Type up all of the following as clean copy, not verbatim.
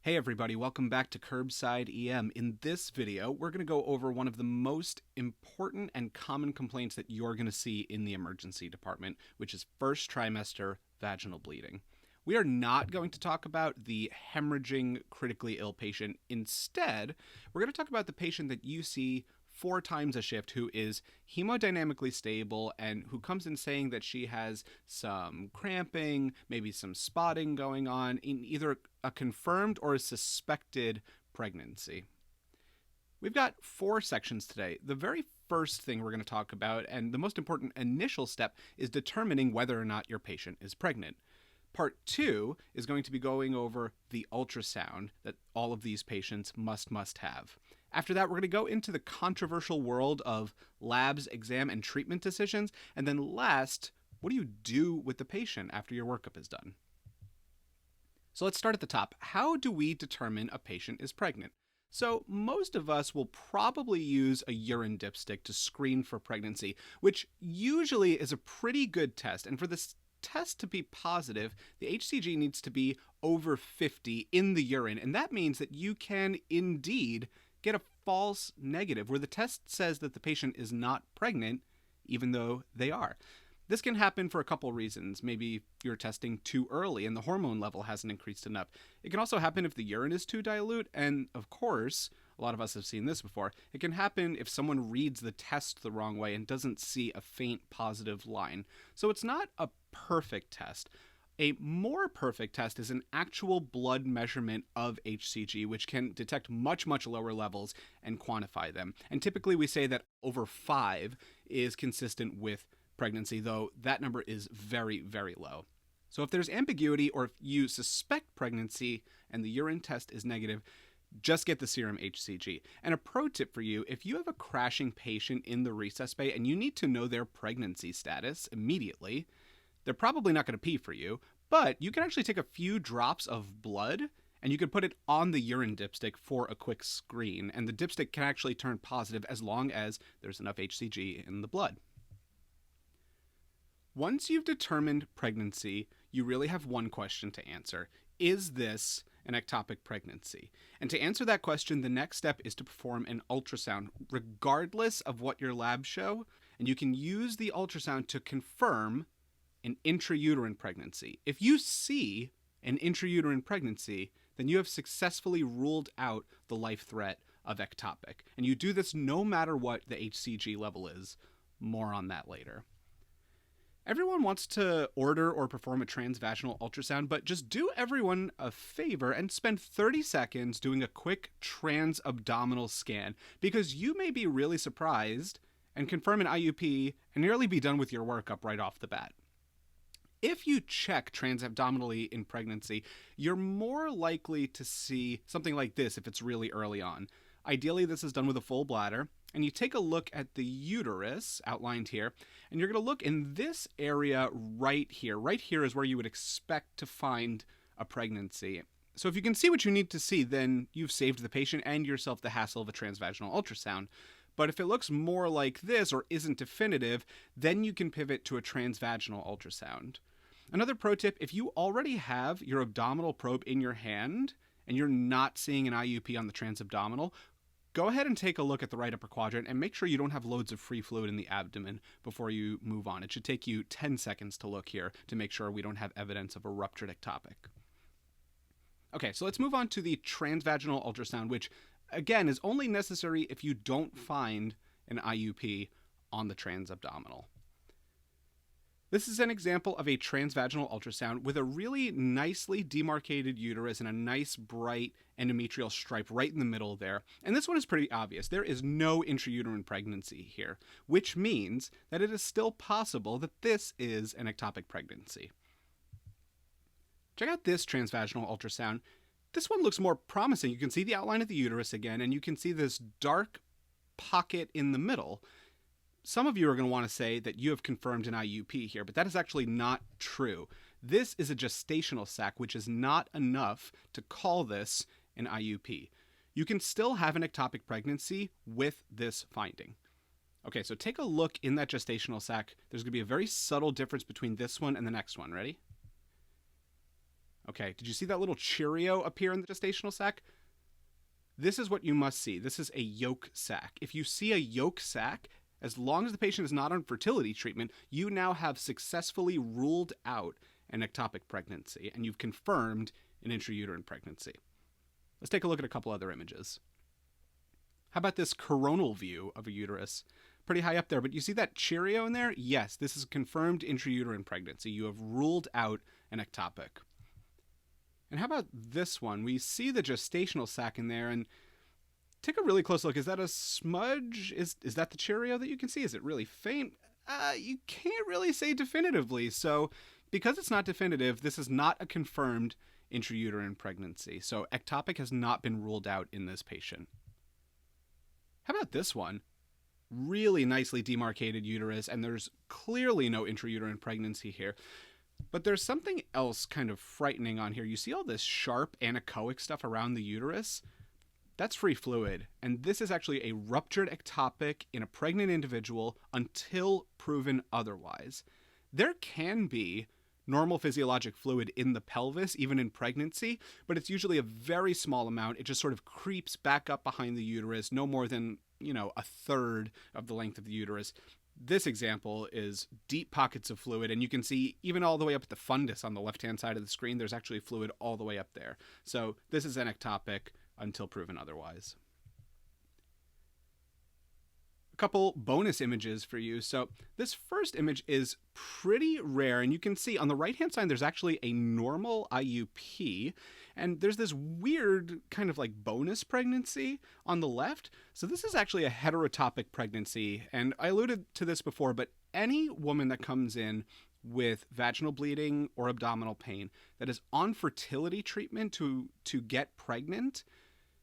Hey everybody, welcome back to Curbside EM. In this video, we're going to go over one of the most important and common complaints that you're going to see in the emergency department, which is first trimester vaginal bleeding. We are not going to talk about the hemorrhaging critically ill patient. Instead, we're going to talk about the patient that you see 4 times a shift who is hemodynamically stable and who comes in saying that she has some cramping, maybe some spotting going on in either a confirmed or a suspected pregnancy. We've got 4 sections today. The very first thing we're going to talk about, and the most important initial step, is determining whether or not your patient is pregnant. Part 2 is going to be going over the ultrasound that all of these patients must have. After that, we're going to go into the controversial world of labs, exam, and treatment decisions. And then last, what do you do with the patient after your workup is done? So let's start at the top. How do we determine a patient is pregnant? So most of us will probably use a urine dipstick to screen for pregnancy, which usually is a pretty good test. And for this test to be positive, the HCG needs to be over 50 in the urine. And that means that you can indeed get a false negative where the test says that the patient is not pregnant, even though they are. This can happen for a couple reasons. Maybe you're testing too early and the hormone level hasn't increased enough. It can also happen if the urine is too dilute. And of course, a lot of us have seen this before. It can happen if someone reads the test the wrong way and doesn't see a faint positive line. So it's not a perfect test. A more perfect test is an actual blood measurement of HCG, which can detect much lower levels and quantify them. And typically we say that over 5 is consistent with pregnancy, though that number is very low. So if there's ambiguity or if you suspect pregnancy and the urine test is negative, just get the serum HCG. And a pro tip for you, if you have a crashing patient in the resus bay and you need to know their pregnancy status immediately, they're probably not going to pee for you, but you can actually take a few drops of blood and you can put it on the urine dipstick for a quick screen. And the dipstick can actually turn positive as long as there's enough HCG in the blood. Once you've determined pregnancy, you really have one question to answer. Is this an ectopic pregnancy? And to answer that question, the next step is to perform an ultrasound, regardless of what your labs show. And you can use the ultrasound to confirm an intrauterine pregnancy. If you see an intrauterine pregnancy, then you have successfully ruled out the life threat of ectopic. And you do this no matter what the HCG level is. More on that later. Everyone wants to order or perform a transvaginal ultrasound, but just do everyone a favor and spend 30 seconds doing a quick transabdominal scan, because you may be really surprised and confirm an IUP and nearly be done with your workup right off the bat. If you check transabdominally in pregnancy, you're more likely to see something like this if it's really early on. Ideally, this is done with a full bladder, and you take a look at the uterus outlined here, and you're going to look in this area right here. Right here is where you would expect to find a pregnancy. So if you can see what you need to see, then you've saved the patient and yourself the hassle of a transvaginal ultrasound. But if it looks more like this or isn't definitive, then you can pivot to a transvaginal ultrasound. Another pro tip, if you already have your abdominal probe in your hand and you're not seeing an IUP on the transabdominal, go ahead and take a look at the right upper quadrant and make sure you don't have loads of free fluid in the abdomen before you move on. It should take you 10 seconds to look here to make sure we don't have evidence of a ruptured ectopic. Okay, so let's move on to the transvaginal ultrasound, which again is only necessary if you don't find an IUP on the transabdominal. This is an example of a transvaginal ultrasound with a really nicely demarcated uterus and a nice bright endometrial stripe right in the middle there. And this one is pretty obvious. There is no intrauterine pregnancy here, which means that it is still possible that this is an ectopic pregnancy. Check out this transvaginal ultrasound. This one looks more promising. You can see the outline of the uterus again, and you can see this dark pocket in the middle. Some of you are going to want to say that you have confirmed an IUP here, but that is actually not true. This is a gestational sac, which is not enough to call this an IUP. You can still have an ectopic pregnancy with this finding. Okay, so take a look in that gestational sac. There's going to be a very subtle difference between this one and the next one. Ready? Okay, did you see that little Cheerio appear in the gestational sac? This is what you must see. This is a yolk sac. If you see a yolk sac, as long as the patient is not on fertility treatment, you now have successfully ruled out an ectopic pregnancy, and you've confirmed an intrauterine pregnancy. Let's take a look at a couple other images. How about this coronal view of a uterus? Pretty high up there, but you see that Cheerio in there? Yes, this is a confirmed intrauterine pregnancy. You have ruled out an ectopic. And how about this one? We see the gestational sac in there, and take a really close look. Is that a smudge? Is that the Cheerio that you can see? Is it really faint? You can't really say definitively. So because it's not definitive, this is not a confirmed intrauterine pregnancy. So ectopic has not been ruled out in this patient. How about this one? Really nicely demarcated uterus, and there's clearly no intrauterine pregnancy here. But there's something else kind of frightening on here. You see all this sharp anechoic stuff around the uterus? That's free fluid, and this is actually a ruptured ectopic in a pregnant individual until proven otherwise. There can be normal physiologic fluid in the pelvis, even in pregnancy, but it's usually a very small amount. It just sort of creeps back up behind the uterus, no more than, a third of the length of the uterus. This example is deep pockets of fluid, and you can see even all the way up at the fundus on the left-hand side of the screen, there's actually fluid all the way up there. So this is an ectopic until proven otherwise. A couple bonus images for you. So this first image is pretty rare, and you can see on the right-hand side there's actually a normal IUP, and there's this weird kind of like bonus pregnancy on the left. So this is actually a heterotopic pregnancy, and I alluded to this before, but any woman that comes in with vaginal bleeding or abdominal pain that is on fertility treatment to get pregnant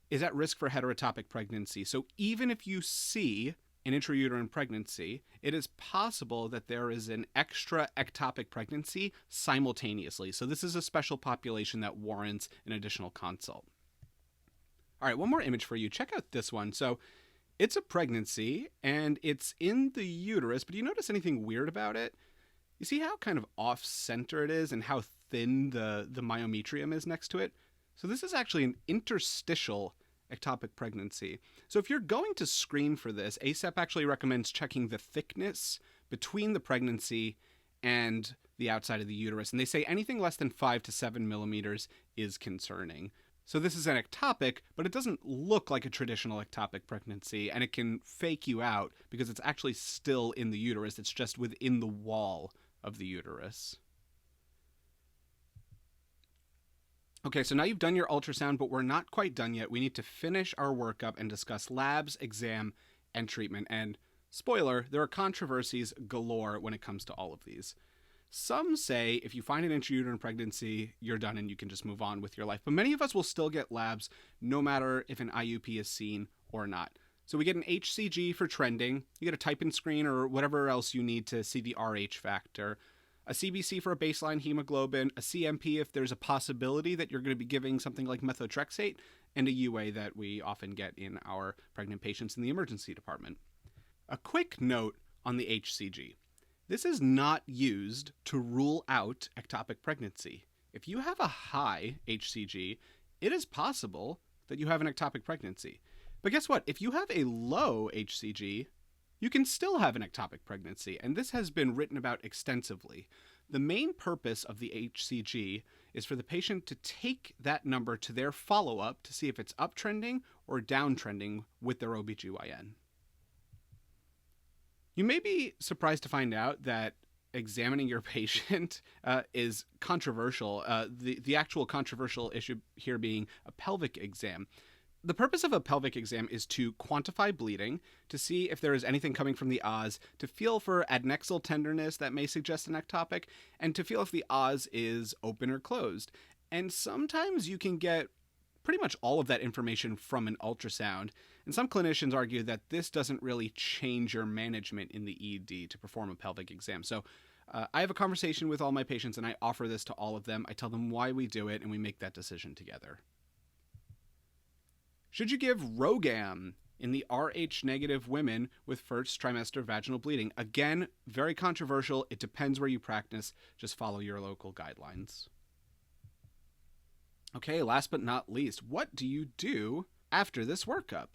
is at risk for heterotopic pregnancy. So even if you see an intrauterine pregnancy, it is possible that there is an extra ectopic pregnancy simultaneously. So this is a special population that warrants an additional consult. All right, one more image for you. Check out this one. So it's a pregnancy, and it's in the uterus, but do you notice anything weird about it? You see how kind of off-center it is and how thin the myometrium is next to it? So this is actually an interstitial ectopic pregnancy. So if you're going to screen for this, ASAP actually recommends checking the thickness between the pregnancy and the outside of the uterus. And they say anything less than 5 to 7 millimeters is concerning. So this is an ectopic, but it doesn't look like a traditional ectopic pregnancy, and it can fake you out because it's actually still in the uterus. It's just within the wall of the uterus. Okay, so now you've done your ultrasound, but we're not quite done yet. We need to finish our workup and discuss labs, exam, and treatment. And spoiler, there are controversies galore when it comes to all of these. Some say if you find an intrauterine pregnancy, you're done and you can just move on with your life. But many of us will still get labs no matter if an IUP is seen or not. So we get an HCG for trending. You get a type-in screen or whatever else you need to see the RH factor. A CBC for a baseline hemoglobin, a CMP if there's a possibility that you're going to be giving something like methotrexate, and a UA that we often get in our pregnant patients in the emergency department. A quick note on the HCG. This is not used to rule out ectopic pregnancy. If you have a high HCG, it is possible that you have an ectopic pregnancy. But guess what? If you have a low HCG, you can still have an ectopic pregnancy, and this has been written about extensively. The main purpose of the HCG is for the patient to take that number to their follow-up to see if it's uptrending or downtrending with their OBGYN. You may be surprised to find out that examining your patient is controversial, the actual controversial issue here being a pelvic exam. The purpose of a pelvic exam is to quantify bleeding, to see if there is anything coming from the Oz, to feel for adnexal tenderness that may suggest an ectopic, and to feel if the Oz is open or closed. And sometimes you can get pretty much all of that information from an ultrasound. And some clinicians argue that this doesn't really change your management in the ED to perform a pelvic exam. So I have a conversation with all my patients, and I offer this to all of them. I tell them why we do it, and we make that decision together. Should you give RhoGAM in the Rh negative women with first trimester vaginal bleeding? Again, very controversial. It depends where you practice. Just follow your local guidelines. Okay, last but not least, what do you do after this workup?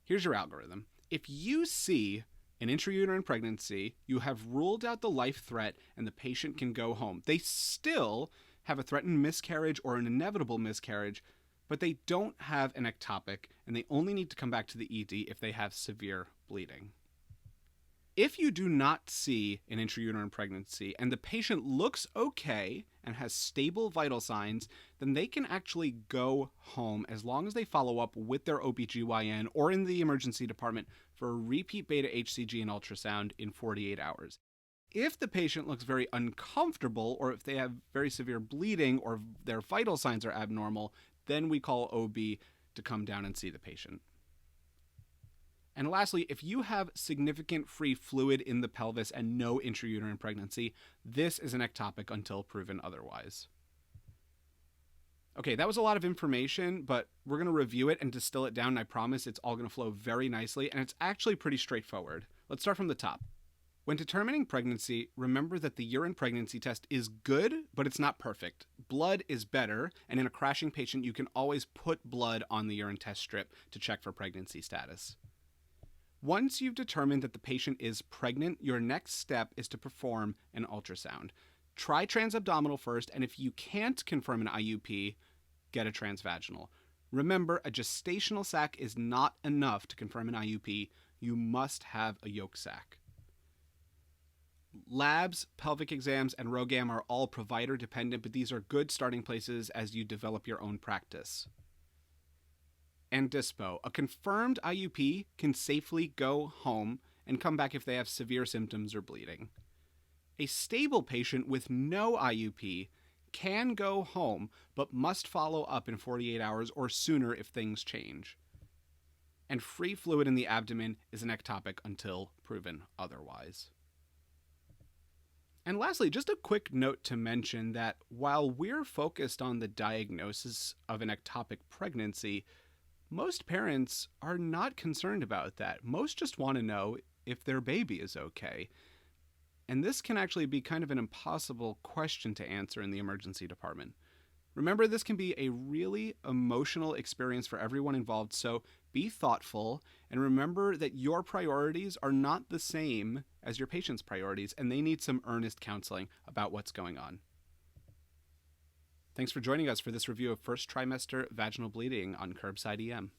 Here's your algorithm. If you see an intrauterine pregnancy, you have ruled out the life threat and the patient can go home. They still have a threatened miscarriage or an inevitable miscarriage, but they don't have an ectopic and they only need to come back to the ED if they have severe bleeding. If you do not see an intrauterine pregnancy and the patient looks okay and has stable vital signs, then they can actually go home as long as they follow up with their OBGYN or in the emergency department for a repeat beta HCG and ultrasound in 48 hours. If the patient looks very uncomfortable or if they have very severe bleeding or their vital signs are abnormal, then we call OB to come down and see the patient. And lastly, if you have significant free fluid in the pelvis and no intrauterine pregnancy, this is an ectopic until proven otherwise. Okay, that was a lot of information, but we're going to review it and distill it down, and I promise it's all going to flow very nicely, and it's actually pretty straightforward. Let's start from the top. When determining pregnancy, remember that the urine pregnancy test is good, but it's not perfect. Blood is better, and in a crashing patient, you can always put blood on the urine test strip to check for pregnancy status. Once you've determined that the patient is pregnant, your next step is to perform an ultrasound. Try transabdominal first, and if you can't confirm an IUP, get a transvaginal. Remember, a gestational sac is not enough to confirm an IUP. You must have a yolk sac. Labs, pelvic exams, and ROGAM are all provider dependent, but these are good starting places as you develop your own practice. And DISPO. A confirmed IUP can safely go home and come back if they have severe symptoms or bleeding. A stable patient with no IUP can go home, but must follow up in 48 hours or sooner if things change. And free fluid in the abdomen is an ectopic until proven otherwise. And lastly, just a quick note to mention that while we're focused on the diagnosis of an ectopic pregnancy, most parents are not concerned about that. Most just want to know if their baby is okay. And this can actually be kind of an impossible question to answer in the emergency department. Remember, this can be a really emotional experience for everyone involved, so be thoughtful and remember that your priorities are not the same as your patient's priorities, and they need some earnest counseling about what's going on. Thanks for joining us for this review of first trimester vaginal bleeding on Curbside EM.